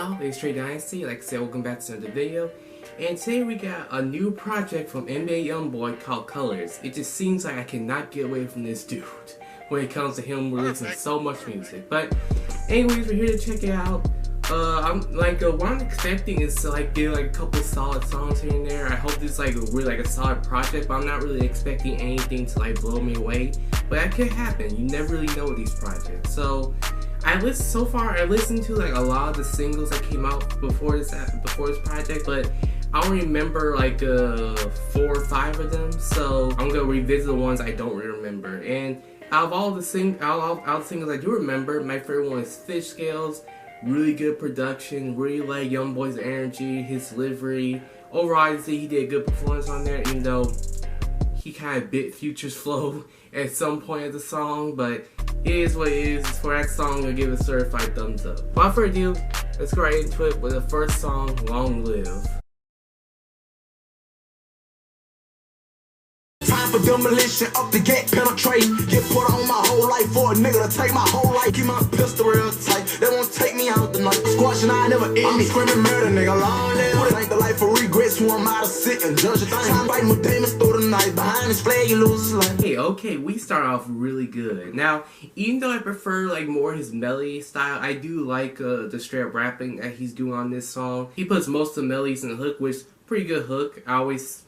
y'all, it's Trey Dynasty. Like I said, welcome back to another video. And today we got a new project from NBA YoungBoy called Colors. It just seems like I cannot get away from this dude when it comes to him releasing so much music. But anyways, we're here to check it out. What I'm expecting is to get a couple solid songs here and there. I hope this is really a solid project, but I'm not really expecting anything to blow me away. But that could happen. You never really know with these projects. So I listened to a lot of the singles that came out before this project, but I don't remember 4 or 5 of them. So I'm gonna revisit the ones I don't really remember. And out of all the singles I do remember, my favorite one is Fish Scales. Really good production. Really like YoungBoy's energy, his delivery. Overall, I'd say he did a good performance on there, even though he kind of bit Future's flow at some point of the song, but it is what it is. For that song, I'll give it a certified thumbs up. Without further ado, let's go right into it with the first song, Long Live. Time for demolition, up the gate, penetrate. Get put on my whole life for a nigga to take my whole life. Keep my pistol real tight, they won't take me out the night. Squashing, I never end. I'm screaming murder, nigga, long live. Ain't the life of regrets, who am I to sit and judge a thing? Time fighting with demons through the night. Behind this flag, you lose his life. Okay, we start off really good. Now, even though I prefer more his melody style, I do like the straight up rapping that he's doing on this song. He puts most of the melodies in the hook, which is pretty good hook. I always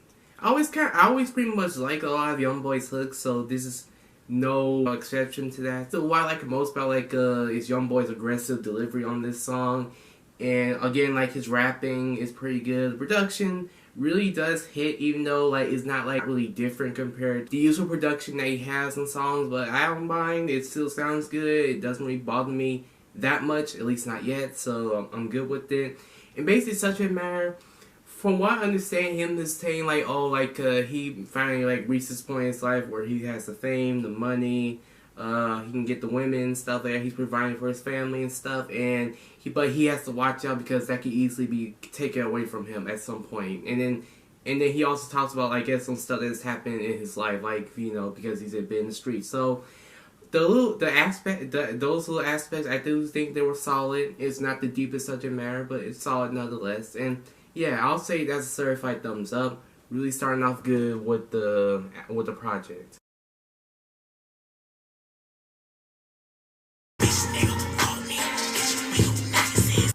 pretty much like a lot of YoungBoy's hooks, so this is no exception to that. So what I like most about is YoungBoy's aggressive delivery on this song, and again his rapping is pretty good. The production really does hit, even though it's not really different compared to the usual production that he has in songs. But I don't mind. It still sounds good. It doesn't really bother me that much, at least not yet. So I'm good with it. And basically, subject matter, from what I understand, him just saying he finally reached this point in his life where he has the fame, the money, he can get the women and stuff there. He's providing for his family and stuff, but he has to watch out because that could easily be taken away from him at some point. And then he also talks about some stuff that's happened in his life, because he's been in the streets. So those little aspects, I do think they were solid. It's not the deepest subject matter, but it's solid nonetheless. And yeah, I'll say that's a certified thumbs up. Really starting off good with the project.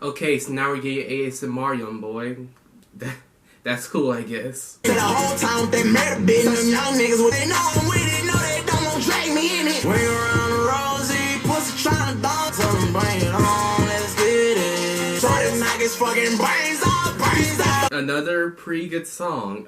Okay, so now we get your ASMR, YoungBoy. That's cool, I guess. The whole time they murder business, young niggas with they know I'm with it, know they don't want to drag me in it. Ring around the rosy, pussy trying to dance, tell them bring it on, let's get it. Try to knock his fucking brains off, brains off. Another pretty good song.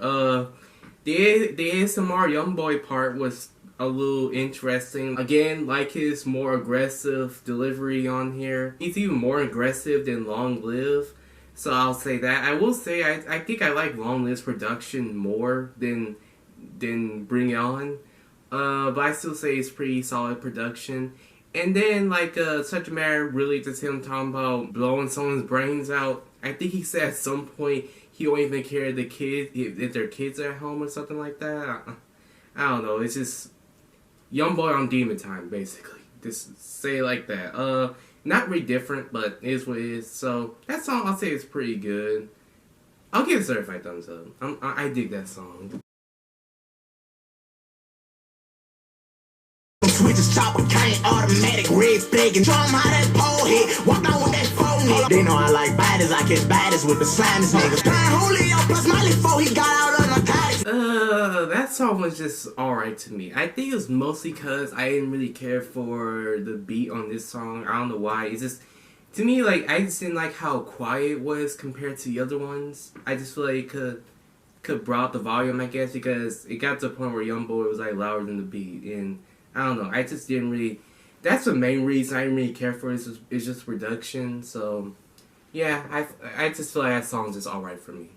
The ASMR YoungBoy part was a little interesting. Again, his more aggressive delivery on here. He's even more aggressive than Long Live. So I'll say that. I will say I think I like Long Live's production more than Bring It On. But I still say it's pretty solid production. And then Such a Matter, really just him talking about blowing someone's brains out. I think he said at some point he won't even care the kids if their kids are at home or something like that. I don't know. It's just YoungBoy on demon time, basically. Just say it like that. Not really different, but it is what it is. So that song, I'll say, is pretty good. I'll give it a certified thumbs up. I dig that song. Switches, chopper, cane, automatic, red flag, and show 'em how that pole hit. Walk down with that phone hit. They know I like baddies, I catch baddies with the slimest niggas. Playing Julio plus Miley 4, he got out on narcotics. That song was just alright to me. I think it was mostly because I didn't really care for the beat on this song. I don't know why. It's just, to me, I just didn't like how quiet it was compared to the other ones. I just feel like it could brought up the volume, I guess, because it got to the point where YoungBoy was louder than the beat. And I don't know, I just didn't really, that's the main reason I didn't really care for it, is just production. So yeah, I just feel like that song's just alright for me.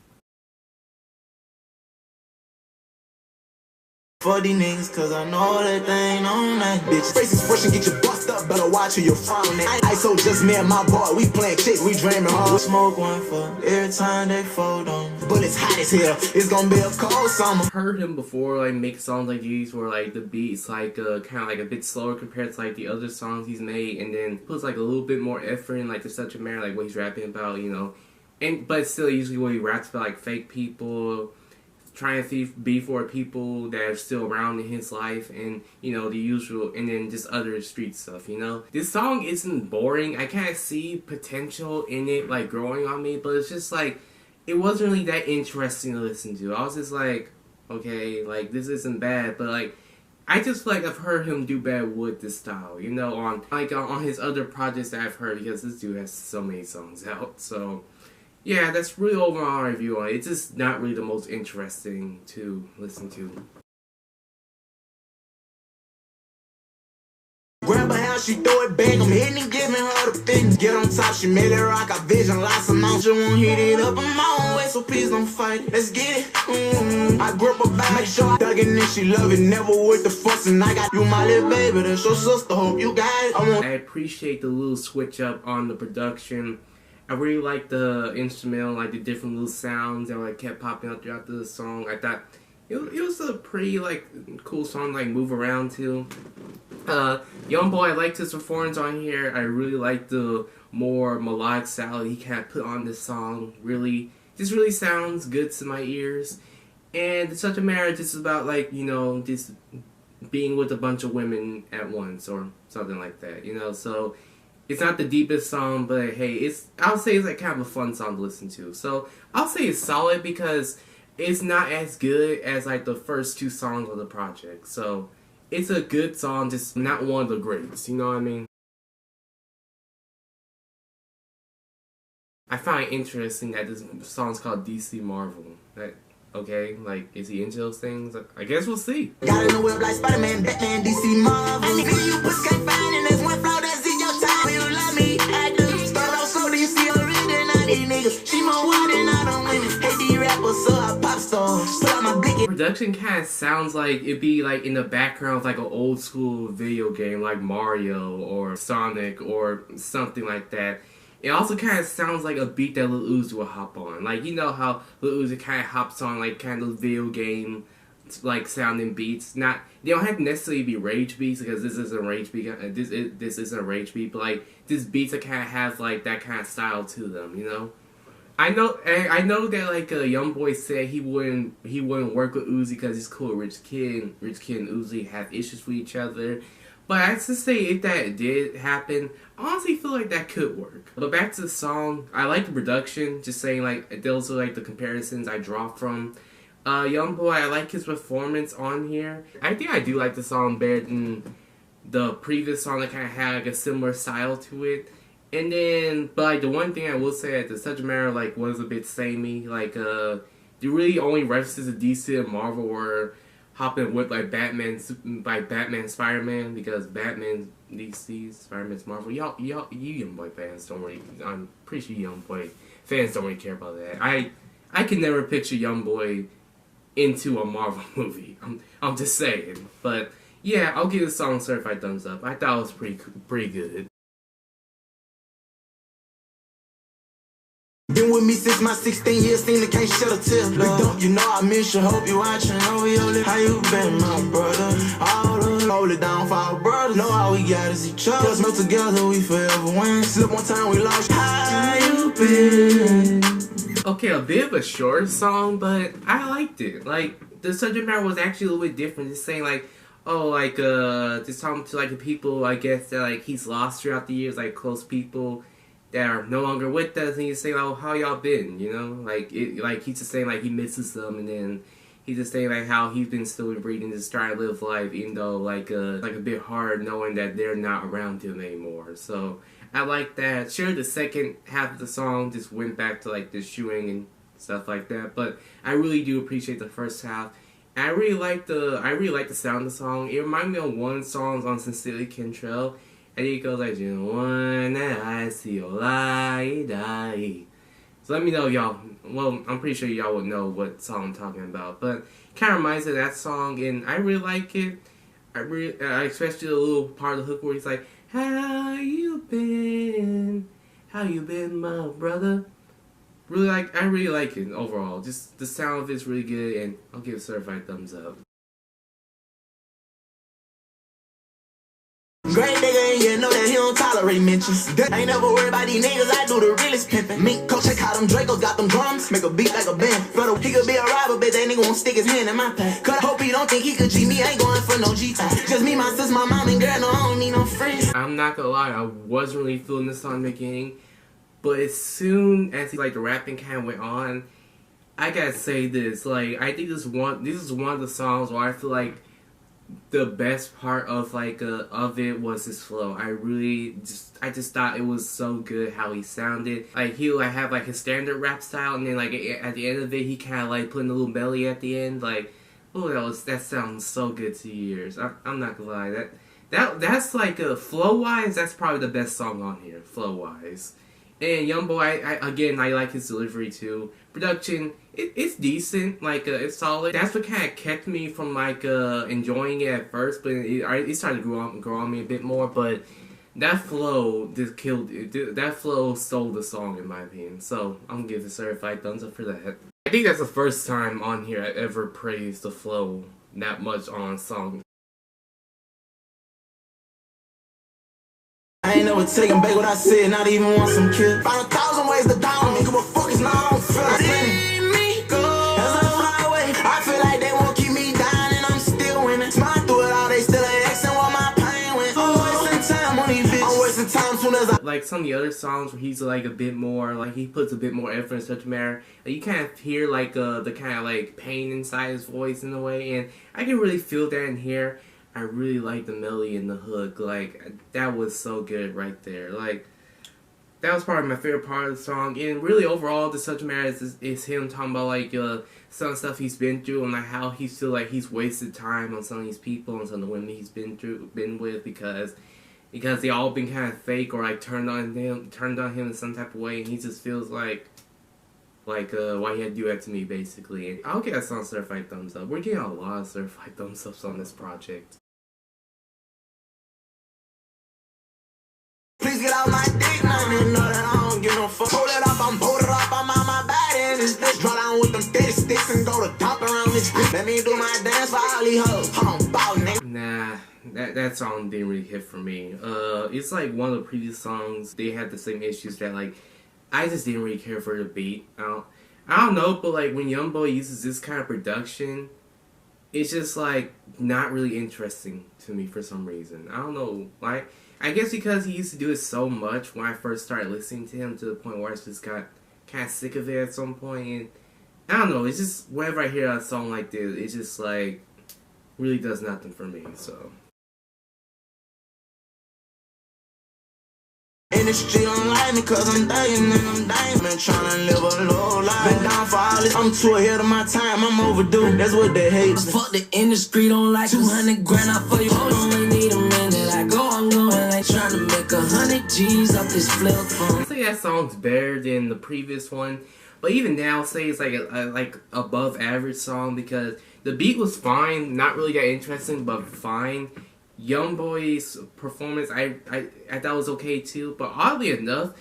For these niggas, cause I know that they ain't on that bitch. Face expression get you bust up, better watch who you're frowning at. I so just me and my boy, we playing chick, we dreaming hard. Smoke one for every time they fold on. Bullets hot as hell, it's gonna be a cold summer. Heard him before like make songs like these where like the beats like kind of like a bit slower compared to like the other songs he's made, and then puts like a little bit more effort in like the subject matter, like what he's rapping about, you know. And but still usually when he raps about like fake people, trying to be for people that are still around in his life, and you know the usual, and then just other street stuff, you know. This song isn't boring. I kind of see potential in it like growing on me, but it's just like it wasn't really that interesting to listen to. I was just like, okay, like this isn't bad, but like I just feel like I've heard him do better with this style, you know, on his other projects that I've heard, because this dude has so many songs out. So yeah, that's really overall my review on it. It's just not really the most interesting to listen to. Grab her how she throw it back, I'm hitting and giving her the thing. Get on top, she made it rock, I vision lots of mounts. You won't hit it up, I'm my own way, so please don't fight it. Let's get it. I grip her back, make sure I dug it and she love it. Never with the fussing, I got you my little baby, that's your sister, hope you got it. I appreciate the little switch up on the production. I really like the instrumental, like the different little sounds that like kept popping up throughout the song. I thought it was a pretty like cool song to like move around to. YoungBoy, I liked his performance on here. I really like the more melodic style he kind of put on this song. Really sounds good to my ears. And it's such a marriage. It's about like, you know, just being with a bunch of women at once or something like that, you know. So it's not the deepest song, but hey, I'll say it's like kind of a fun song to listen to. So I'll say it's solid because it's not as good as like the first two songs of the project. So it's a good song, just not one of the greats, you know what I mean? I find it interesting that this song's called DC Marvel. Okay, like, is he into those things? I guess we'll see. Got in the web like Spider-Man, Batman, DC Marvel. I nigga, you pussy can't find and there's one flaw that's in your time. You love me, I do. Start off slow, do you see her reading all these niggas? She more wild than all them women. Hey, D rapper, so I pop star. Put out my blick. Production kind of sounds like it'd be like in the background of like an old school video game like Mario or Sonic or something like that. It also kind of sounds like a beat that Lil Uzi will hop on. Like, you know how Lil Uzi kind of hops on like kind of video game like sounding beats. They don't have to necessarily be rage beats, because this isn't a rage beat. This isn't a rage beat, but like this beats that kind of has like that kind of style to them, you know. I know that like YoungBoy said he wouldn't work with Uzi because he's cool with Rich Kid and Uzi have issues with each other. But I have to say, if that did happen, I honestly feel like that could work. But back to the song, I like the production. Just saying, like, those are like the comparisons I draw from. YoungBoy, I like his performance on here. I think I do like the song better than the previous song that kind of had like a similar style to it. And then, but like the one thing I will say that the subject matter like was a bit samey. Like, the really only references to DC and Marvel were hopping with like Batman, Spider-Man, because Batman DC, Spider-Man's Marvel. You YoungBoy fans don't really. I'm pretty sure YoungBoy fans don't really care about that. I can never picture YoungBoy into a Marvel movie. I'm just saying. But yeah, I'll give the song certified thumbs up. I thought it was pretty good. Been with me since my 16 years, seen the can't shut a tear. Look, don't you know I miss you, hope you watching over your lip. How you been, my brother? All the hold it down for our brothers. Know all we got is each other. Cause no together we forever win. Slip one time we lost. How you been? Okay, a bit of a short song, but I liked it. Like, the subject matter was actually a little bit different. Just saying like, oh, like, just talking to like the people, I guess, that like he's lost throughout the years, like close people that are no longer with us, and he's saying, "Oh, how y'all been?" You know, like he's just saying like he misses them, and then he's just saying like how he's been still breathing, just trying to live life, even though like a bit hard knowing that they're not around him anymore. So I like that. Sure, the second half of the song just went back to like the shooting and stuff like that, but I really do appreciate the first half. And I really like the sound of the song. It reminded me of one song on Sincerely Kentrell. And it goes like, "Just one that I see your light die." So let me know, y'all. Well, I'm pretty sure y'all would know what song I'm talking about, but kind of reminds me of that song, and I really like it. I especially the little part of the hook where he's like, "How you been? How you been, my brother?" I really like it overall. Just the sound of it's really good, and I'll give it a certified thumbs up. Great nigga, and you know that he don't tolerate mentions. I ain't never worried about these niggas, I do the realest pimpin'. Mink coach, check how them Dracos got them drums, make a beat like a band. Brother, he could be a robber, but that nigga won't stick his hand in my pack. Cause I hope he don't think he could G me, I ain't going for no G. Just me, my sis, my mom, and girl, no, I don't need no friends. I'm not gonna lie, I wasn't really feeling this song in the beginning, but as soon as the rapping kind of went on, I gotta say this, like, I think this is one of the songs where I feel like the best part of it was his flow. I just thought it was so good how he sounded. Like he would have like his standard rap style, and then like at the end of it, he kind of like put in a little belly at the end. Like, oh, that sounds so good to your ears. I'm not gonna lie, that's like flow wise, that's probably the best song on here, flow wise. And YoungBoy, I like his delivery too. Production, it's decent, like it's solid. That's what kind of kept me from like enjoying it at first, but it started to grow on me a bit more. But that flow just killed it. That flow stole the song in my opinion. So I'm gonna give it a certified thumbs up for that. I think that's the first time on here I ever praised the flow that much on a song. I ain't never taking back what I said, not even want some kill. Found 1,000 ways to down me, give a fuck, it's not on feel. See me go, that's on my way. I feel like they won't keep me down and I'm still winning. Smile through it all, they still asking what my pain went. I'm wasting time on these bitches. I'm wasting time soon as I... Like some of the other songs where he's like a bit more, like he puts a bit more effort in such a manner, like you kind of hear like the kind of like pain inside his voice in a way, and I can really feel that in here. I really like the melody and the hook. Like, that was so good right there. Like, that was probably my favorite part of the song. And really, overall, the subject matter is him talking about, like, some stuff he's been through and, like, how he feel like he's wasted time on some of these people and some of the women he's been with because they all been kind of fake or, like, turned on him in some type of way. And he just feels like why he had to do that to me, basically. And I'll get that song certified thumbs up. We're getting a lot of certified thumbs ups on this project. Please get out my dick now, you know that I don't give no fuck. Hold it up, I'm bolted up, I'm on my body in this bitch. Draw down with them 30 sticks and go to top around this bitch. Let me do my dance for all these hoes. Hold on, ball nigga. Nah, that song didn't really hit for me. It's like one of the previous songs, they had the same issues that like, I just didn't really care for the beat. I don't know, but like when YoungBoy uses this kind of production, it's just like not really interesting to me for some reason. I don't know, like, I guess because he used to do it so much when I first started listening to him to the point where I just got kind of sick of it at some point. And I don't know, it's just whenever I hear a song like this, it just like really does nothing for me, so. In the street don't like me cause I'm dying and I'm dying. Been tryna live a low life. Been down for all this, I'm too ahead of my time, I'm overdue. That's what they hate. Fuck the industry, don't like 200 grand out for you. Hold on, I need a minute. I go on going like tryna make 100 G's off this flip phone. I say that song's better than the previous one, but even now, say it's like a like above average song because the beat was fine, not really that interesting, but fine. YoungBoy's performance, I thought was okay too, but oddly enough,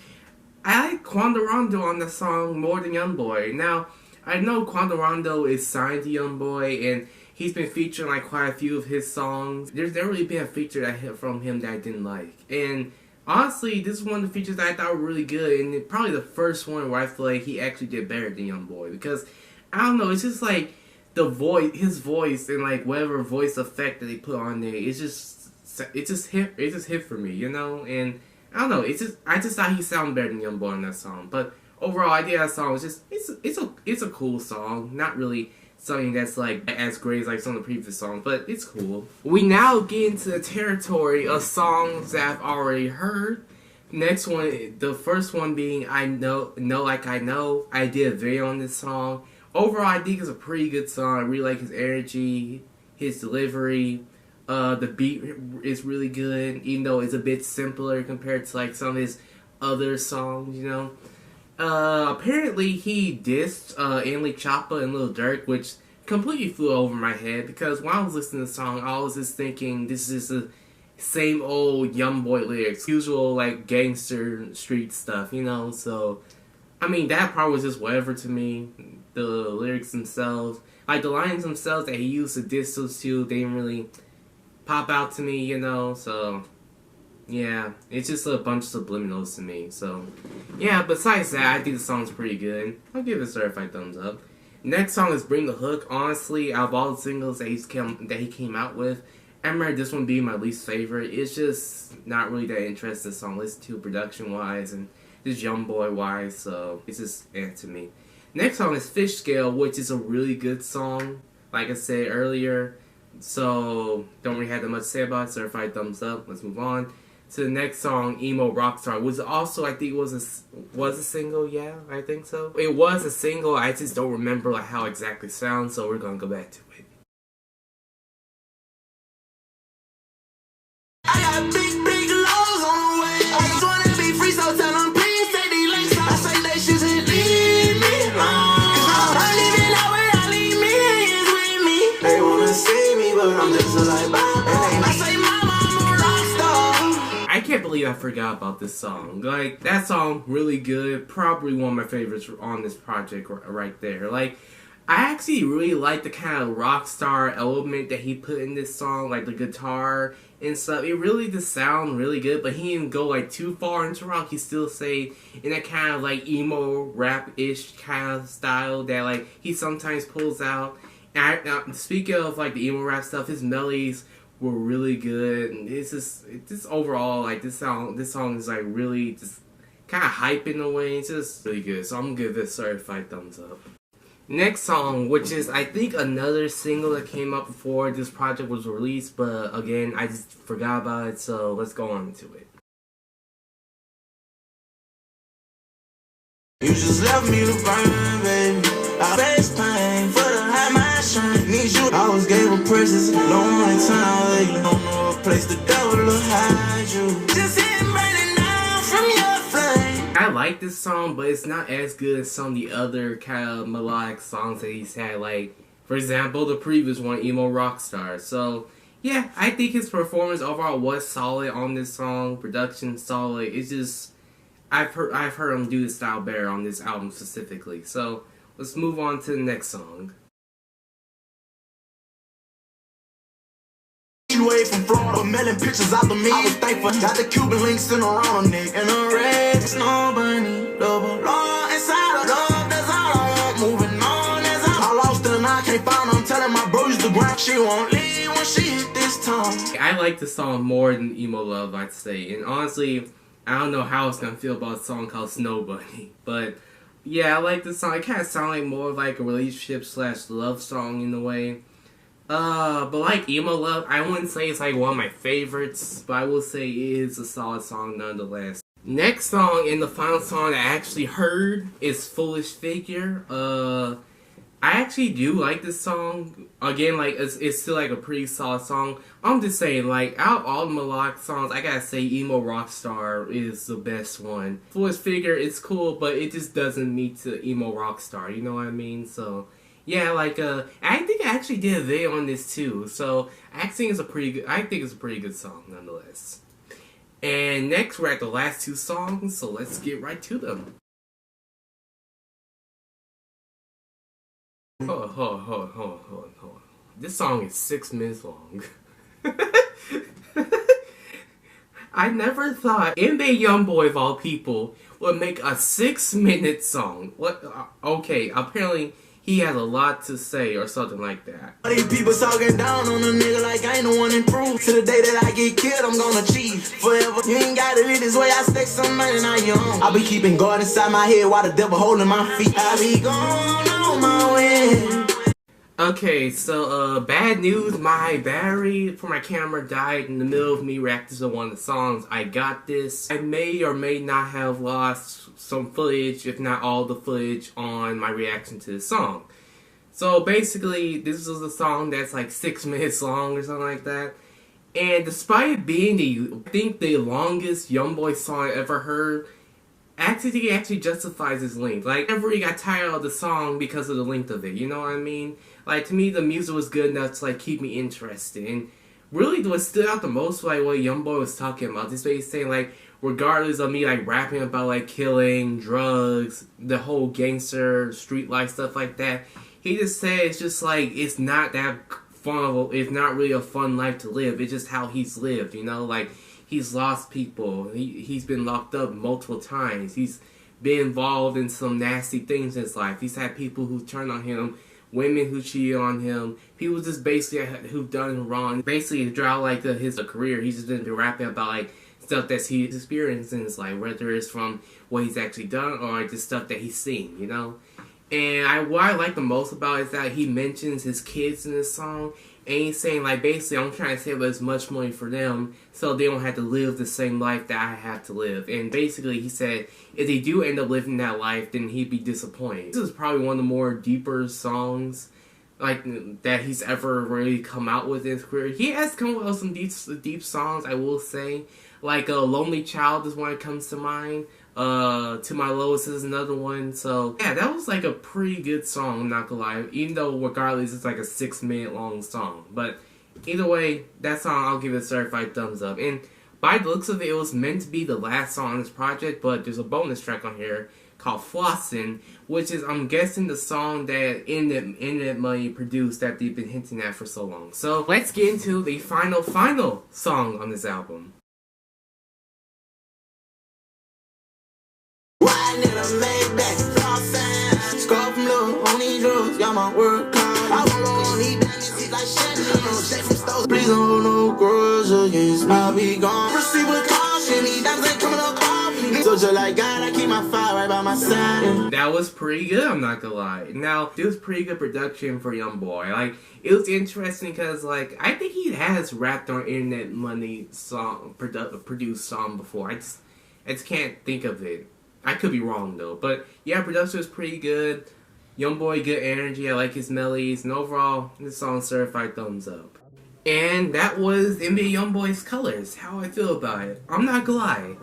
I like Quando Rondo on the song more than YoungBoy. Now, I know Quando Rondo is signed to YoungBoy, and he's been featured on like quite a few of his songs. There's never really been a feature that hit from him that I didn't like, and honestly, this is one of the features that I thought were really good, and probably the first one where I feel like he actually did better than YoungBoy, because, I don't know, it's just like, his voice and like whatever voice effect that they put on there, it just hit for me, you know. And I don't know, I just thought he sounded better than YoungBoy on that song. But overall, I think that song was just it's a cool song, not really something that's like as great as like some of the previous songs, but it's cool. We now get into the territory of songs that I've already heard. Next one, the first one being I Know Like I Know. I did a video on this song. Overall, I think it's a pretty good song. I really like his energy, his delivery. The beat is really good, even though it's a bit simpler compared to like some of his other songs, you know. Apparently he dissed Anli Choppa and Lil Durk, which completely flew over my head because when I was listening to the song, I was just thinking this is the same old YoungBoy lyrics, usual like gangster street stuff, you know. So, I mean, that part was just whatever to me. The lyrics themselves, like the lines themselves that he used to diss those two, they didn't really pop out to me, you know. So, yeah, it's just a bunch of subliminals to me. So, yeah, besides that, I think the song's pretty good. I'll give it a certified thumbs up. Next song is Bring the Hook. Honestly, out of all the singles that he came out with, I remember this one being my least favorite. It's just not really that interesting song to listen to production-wise and just YoungBoy-wise, so it's just to me. Next song is Fish Scale, which is a really good song, like I said earlier. So, don't really have that much to say about it. Certified thumbs up. Let's move on to the next song, Emo Rockstar, which also I think was a single. Yeah, I think so. It was a single. I just don't remember like how it exactly sounds, so we're gonna go back to it. I got big lows on the way. I just wanna be free, so tell them please take these links. I say they should just leave me alone. 'Cause I'm living out without leave me is with me. They wanna see me, but I'm just like bye. And I say mama, I'm a rock star. I can't believe I forgot about this song. Like, that song, really good. Probably one of my favorites on this project right there. Like, I actually really like the kind of rock star element that he put in this song, like the guitar and stuff. It really just sounds really good, but he didn't go like too far into rock. He still stayed in that kind of like emo rap-ish kind of style that like he sometimes pulls out. And speaking of like the emo rap stuff, his melodies were really good. And it's just overall like this song is like really just kind of hype in a way. It's just really good. So I'm gonna give this certified thumbs up. Next song, which is I think another single that came out before this project was released, but again I just forgot about it, so let's go on to it. You just left me to burn, baby. I face pain for the high my shine. Need you. I was gave a presents, no one in town lately. Don't know a place the devil will hide you. Just hit burning down from your flame. I like this song, but it's not as good as some of the other kind of melodic songs that he's had. Like, for example, the previous one, Emo Rockstar. So, yeah, I think his performance overall was solid on this song. Production solid. It's just I've heard him do this style better on this album specifically. So, let's move on to the next song. Away from Florida, mailing pictures out to me. I was thankful. Got the Cuban links in around a neck and a red snow bunny, double law inside of love. That's all I want. Moving on as I lost and I can't find. I'm telling my bro used to grind. She won't leave when she hit this time. I like the song more than Emo Love, I'd say. And honestly, I don't know how it's gonna feel about a song called Snow Bunny, but yeah, I like this song. It kind of sounds like more like a relationship / love song in a way. But like Emo Love, I wouldn't say it's like one of my favorites, but I will say it is a solid song nonetheless. Next song, and the final song I actually heard, is Foolish Figure. I actually do like this song. Again, like, it's still like a pretty solid song. I'm just saying, like, out of all the melodic songs, I gotta say Emo Rockstar is the best one. Foolish Figure is cool, but it just doesn't meet the Emo Rockstar, you know what I mean? So, yeah, like, I think I actually did a video on this too. So, I think it's a pretty good song nonetheless. And next, we're at the last two songs, so let's get right to them. Hold on. This song is 6 minutes long. I never thought NBA YoungBoy of all people would make a 6-minute song. What? Okay, apparently he has a lot to say or something like that. These people talking down on a nigga like I ain't the one improved. To the day that I get killed, I'm gonna achieve forever. You ain't gotta live this way, I stake some money, now young. I be keeping God inside my head while the devil holding my feet. I be gone on my way. Okay, so, bad news, my battery for my camera died in the middle of me reacting to one of the songs. I got this. I may or may not have lost some footage, if not all the footage, on my reaction to the song. So, basically, this is a song that's like 6 minutes long or something like that. And despite it being I think the longest YoungBoy song I ever heard, I actually think it actually justifies its length. Like, I never really got tired of the song because of the length of it, you know what I mean? Like, to me, the music was good enough to, like, keep me interested. And really, what stood out the most was, like, what YoungBoy was talking about. This way he's saying, like, regardless of me, like, rapping about, like, killing, drugs, the whole gangster, street life, stuff like that, he just said it's just, like, it's not that fun, it's not really a fun life to live. It's just how he's lived, you know? Like, he's lost people. He's been locked up multiple times. He's been involved in some nasty things in his life. He's had people who turned on him, women who cheated on him, people just basically who've done him wrong. Basically, throughout like his career, he's just been rapping about like stuff that he's experienced in his life, whether it's from what he's actually done or just stuff that he's seen, you know? And what I like the most about it is that he mentions his kids in this song, and he's saying, like, basically, I'm trying to save as much money for them so they don't have to live the same life that I have to live. And basically, he said, if they do end up living that life, then he'd be disappointed. This is probably one of the more deeper songs, like, that he's ever really come out with in his career. He has come out with some deep songs, I will say. Like, Lonely Child is one that comes to mind. To My Lowest is another one. So yeah, that was like a pretty good song, I'm not gonna lie, even though regardless it's like a 6-minute long song. But either way, that song I'll give it a certified thumbs up. And by the looks of it, it was meant to be the last song on this project, but there's a bonus track on here called Flossin', which is, I'm guessing, the song that Internet Money produced that they've been hinting at for so long. So let's get into the final song on this album. Riding in a Maybach, flossing, scar from love on these drugs, got my work card. I roll on these diamonds, like Shannon, shit from stores. Please don't hold no grudge against me, I'll be gone. Proceed with caution, these diamonds ain't coming up off me. So just like God, I keep my fire right by my side. That was pretty good, I'm not gonna lie. Now, it was pretty good production for YoungBoy. Like, it was interesting because, like, I think he has rapped on Internet Money song, produced song before. I just can't think of it. I could be wrong though, but yeah, production was pretty good. YoungBoy, good energy. I like his melodies, and overall, this song certified thumbs up. And that was NBA YoungBoy's Colors. How I feel about it, I'm not gonna lie,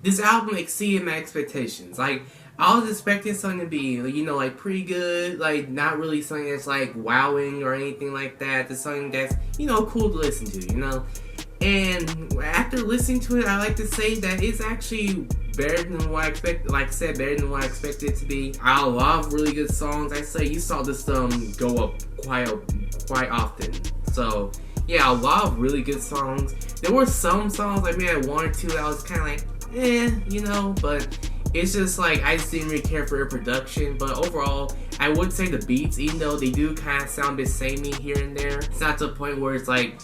this album exceeded my expectations. Like, I was expecting something to be, you know, like pretty good, like not really something that's like wowing or anything like that. Just something that's, you know, cool to listen to, you know. And after listening to it, I like to say that it's actually better than what I expected. Like I said, better than what I expected it to be. I love really good songs. I say you saw this go up quite often. So yeah, a lot of really good songs. There were some songs, like maybe one or two, that I was kind of like, you know, but it's just like I just didn't really care for their production. But overall, I would say the beats, even though they do kind of sound a bit samey here and there, it's not to the point where it's like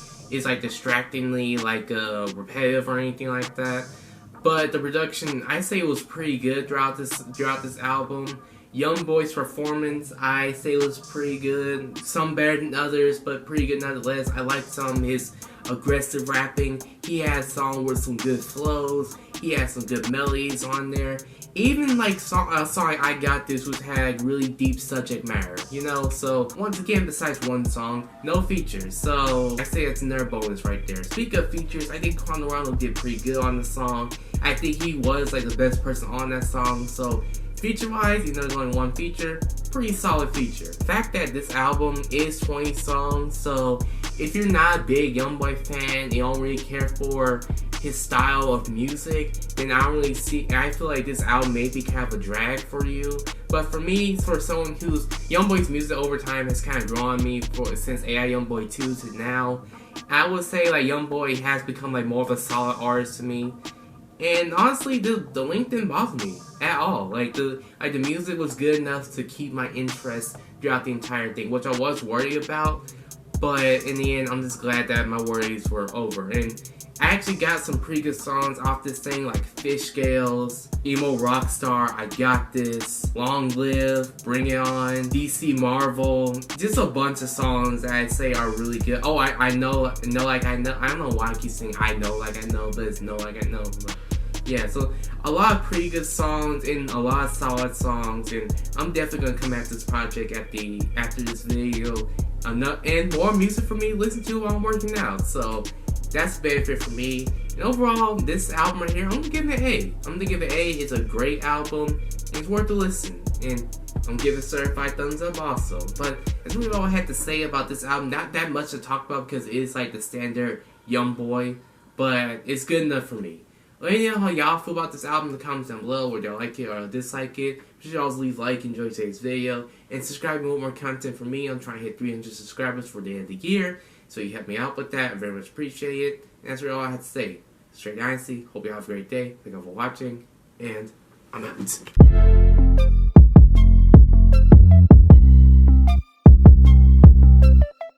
distractingly like repetitive or anything like that. But the production, I say it was pretty good throughout this album. YoungBoy's performance, I say was pretty good. Some better than others, but pretty good nonetheless. I liked some of his aggressive rapping. He had songs with some good flows. He had some good melodies on there. Even like song I Got This, which had really deep subject matter, you know. So once again, besides one song, no features. So I say that's another bonus right there. Speaking of features, I think Conorado did pretty good on the song. I think he was like the best person on that song. So feature-wise, you know, there's only one feature, pretty solid feature. The fact that this album is 20 songs, so if you're not a big YoungBoy fan, you don't really care for his style of music, then I don't really see, I feel like this album may be kind of a drag for you. But for me, for someone who's, YoungBoy's music over time has kind of drawn me since AI YoungBoy 2 to now, I would say like YoungBoy has become like more of a solid artist to me. And honestly, the length didn't bother me at all. Like the music was good enough to keep my interest throughout the entire thing, which I was worried about. But in the end, I'm just glad that my worries were over. And I actually got some pretty good songs off this thing, like Fish Scales, Emo Rockstar, I Got This, Long Live, Bring It On, DC Marvel. Just a bunch of songs that I say are really good. Oh, I know like I know. I don't know why I keep saying I know like I know, but it's know like I know. But yeah, so a lot of pretty good songs and a lot of solid songs, and I'm definitely gonna come back to this project after this video. And more music for me to listen to while I'm working out. So that's the benefit for me. And overall, this album right here, I'm gonna give it an A. I'm gonna give it an A. It's a great album, and it's worth a listen. And I'm giving it a certified thumbs up also. But that's really all I had to say about this album. Not that much to talk about because it is like the standard YoungBoy, but it's good enough for me. Let me know how y'all feel about this album in the comments down below, whether y'all like it or dislike it. Be sure y'all leave a like, enjoy today's video, and subscribe and want more content from me. I'm trying to hit 300 subscribers for the end of the year, so you help me out with that. I very much appreciate it. And that's really all I have to say. Straight Dynasty, hope you have a great day. Thank you all for watching, and I'm out.